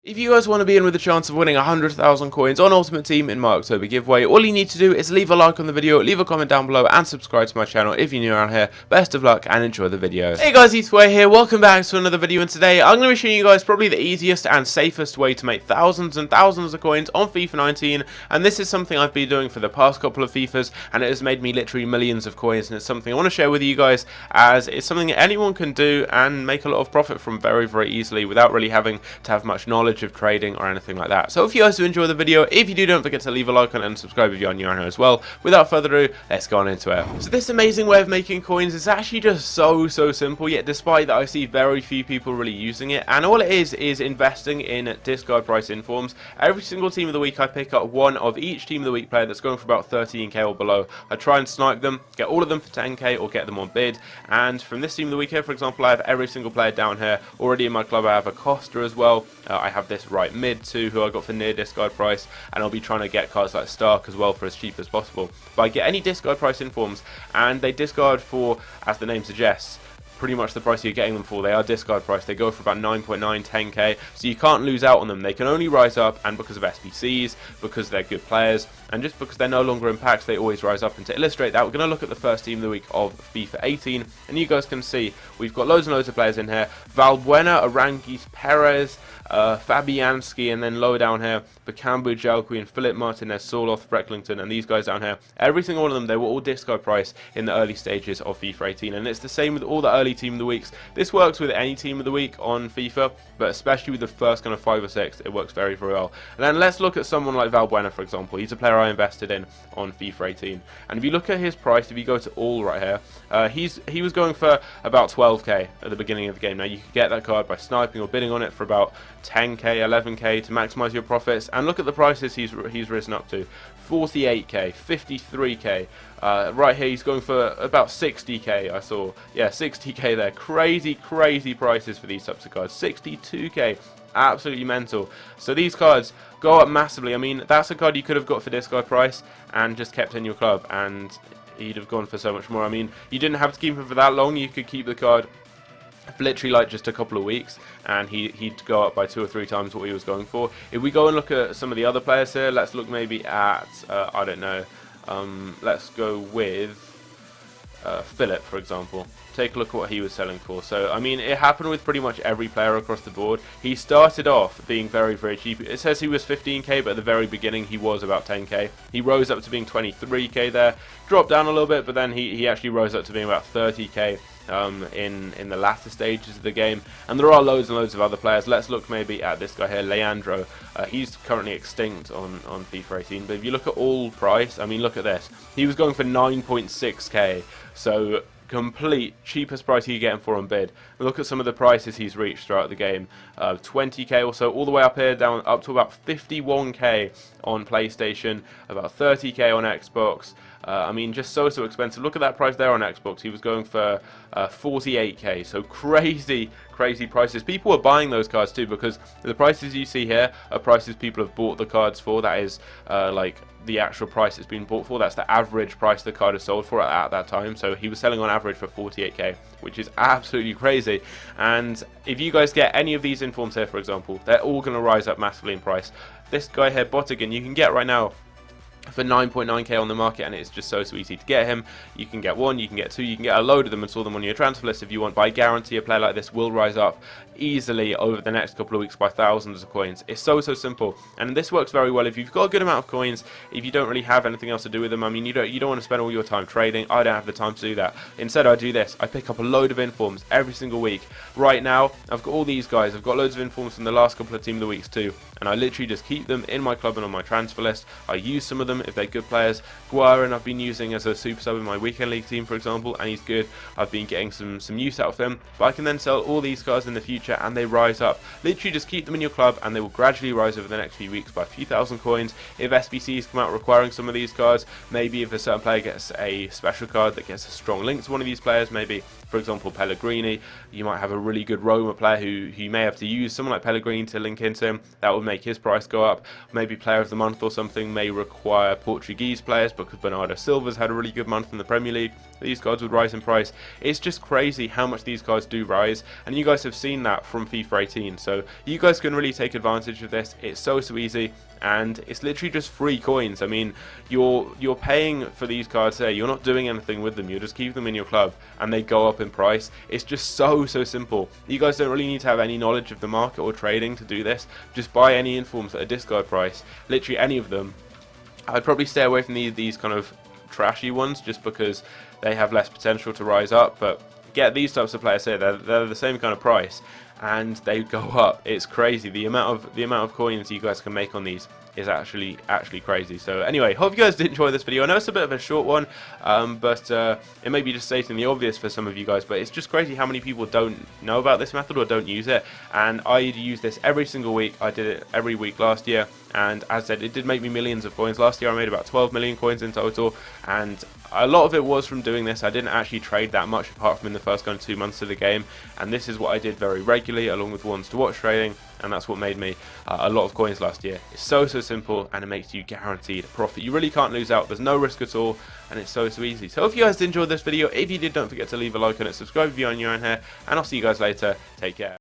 If you guys want to be in with a chance of winning 100,000 coins on Ultimate Team in my October giveaway, all you need to do is leave a like on the video, leave a comment down below, and subscribe to my channel if you're new around here. Best of luck and enjoy the video. Hey guys, Ethan here, welcome back to another video, and today I'm going to be showing you guys probably the easiest and safest way to make thousands and thousands of coins on FIFA 19, and this is something I've been doing for the past couple of FIFAs, and it has made me literally millions of coins, and it's something I want to share with you guys, as it's something anyone can do and make a lot of profit from very, very easily without really having to have much knowledge of trading or anything like that. So if you guys do enjoy the video, if you do, don't forget to leave a like and subscribe if you're new around here as well. Without further ado, let's go on into it. So this amazing way of making coins is actually just so simple, yet despite that I see very few people really using it, and all it is investing in discard price informs. Every single team of the week I pick up one of each team of the week player that's going for about 13k or below. I try and snipe them, get all of them for 10k or get them on bid, and from this team of the week here, for example, I have every single player down here. Already in my club I have a Costa as well. I have this right mid too, who I got for near discard price, and I'll be trying to get cards like Stark as well for as cheap as possible. But I get any discard price informs, and they discard for, as the name suggests, pretty much the price you're getting them for. They are discard price. They go for about 9.9, 10k, so you can't lose out on them. They can only rise up, and because of SPCs, because they're good players, and just because they're no longer in packs, they always rise up. And to illustrate that, we're going to look at the first team of the week of FIFA 18, and you guys can see we've got loads and loads of players in here. Valbuena, Aranguis, Perez, Fabianski, and then lower down here, Bakambu, Jalquin, Philip Martinez, Soloth, Frecklington, and these guys down here. Every single one of them, they were all discard price in the early stages of FIFA 18, and it's the same with all the early team of the weeks. This works with any team of the week on FIFA, but especially with the first kind of 5 or 6, it works very, very well. And then let's look at someone like Valbuena, for example. He's a player I invested in on FIFA 18, and if you look at his price, if you go to all right here, he was going for about 12k at the beginning of the game. Now you could get that card by sniping or bidding on it for about 10k, 11k to maximize your profits, and look at the prices he's risen up to: 48k, 53k. Right here he's going for about 60k. I saw, yeah, 60k there. Crazy prices for these types of cards. 62k, absolutely mental. So these cards go up massively. I mean, that's a card you could have got for discard price and just kept in your club, and he'd have gone for so much more. I mean, you didn't have to keep him for that long. You could keep the card for literally like just a couple of weeks, and he'd go up by 2 or 3 times what he was going for. If we go and look at some of the other players here, let's look maybe at I don't know, let's go with Philip, for example. Take a look at what he was selling for. So I mean, it happened with pretty much every player across the board. He started off being very cheap. It says he was 15k, but at the very beginning he was about 10k. He rose up to being 23k there, dropped down a little bit, but then he actually rose up to being about 30k in the latter stages of the game. And there are loads and loads of other players. Let's look maybe at this guy here, Leandro. He's currently extinct on FIFA 18, but if you look at all price, I mean, look at this. He was going for 9.6k, so complete cheapest price you get him for on bid. Look at some of the prices he's reached throughout the game: 20k or so, all the way up here, down up to about 51k on PlayStation, about 30k on Xbox. I mean, just so expensive. Look at that price there on Xbox. He was going for 48k. So crazy prices. People are buying those cards too, because the prices you see here are prices people have bought the cards for. That is like the actual price it's been bought for. That's the average price the card is sold for at that time. So he was selling on average for 48k, which is absolutely crazy. And if you guys get any of these informs here, for example, they're all going to rise up massively in price. This guy here, Bottigan, you can get right now for 9.9k on the market, and it's just so easy to get him. You can get 1, you can get 2, you can get a load of them and store them on your transfer list if you want. But I guarantee a player like this will rise up easily over the next couple of weeks by thousands of coins. It's so simple, and this works very well if you've got a good amount of coins. If you don't really have anything else to do with them, I mean, you don't want to spend all your time trading. I don't have the time to do that. Instead, I do this. I pick up a load of informs every single week. Right now I've got all these guys. I've got loads of informs from the last couple of team of the weeks too, and I literally just keep them in my club and on my transfer list. I use some of them if they're good players. Guarin I've been using as a super sub in my weekend league team, for example, and he's good. I've been getting some use out of him, but I can then sell all these cards in the future and they rise up. Literally just keep them in your club and they will gradually rise over the next few weeks by a few thousand coins. If SBCs come out requiring some of these cards, maybe if a certain player gets a special card that gets a strong link to one of these players, maybe for example Pellegrini, you might have a really good Roma player who you may have to use someone like Pellegrini to link into him. That would make his price go up. Maybe player of the month or something may require Portuguese players, because Bernardo Silva's had a really good month in the Premier League. These cards would rise in price. It's just crazy how much these cards do rise, and you guys have seen that from FIFA 18, so you guys can really take advantage of this. It's so easy, and it's literally just free coins. I mean, you're paying for these cards here, you're not doing anything with them, you just keep them in your club and they go up in price. It's just so simple. You guys don't really need to have any knowledge of the market or trading to do this. Just buy any informs at a discard price, literally any of them. I'd probably stay away from these kind of trashy ones just because they have less potential to rise up, but get these types of players here, they're the same kind of price and they go up. It's crazy. The amount of coins you guys can make on these is actually crazy. So anyway, hope you guys did enjoy this video. I know it's a bit of a short one, but it may be just stating the obvious for some of you guys, but it's just crazy how many people don't know about this method or don't use it. And I use this every single week. I did it every week last year, and as I said, it did make me millions of coins. Last year I made about 12 million coins in total, and a lot of it was from doing this. I didn't actually trade that much apart from in the first kind of 2 months of the game, and this is what I did very regularly along with ones to watch trading, and that's what made me a lot of coins last year. It's so simple, and it makes you guaranteed profit. You really can't lose out. There's no risk at all, and it's so easy. So if you guys did enjoy this video, if you did, don't forget to leave a like on it, subscribe if you're new on here, and I'll see you guys later. Take care.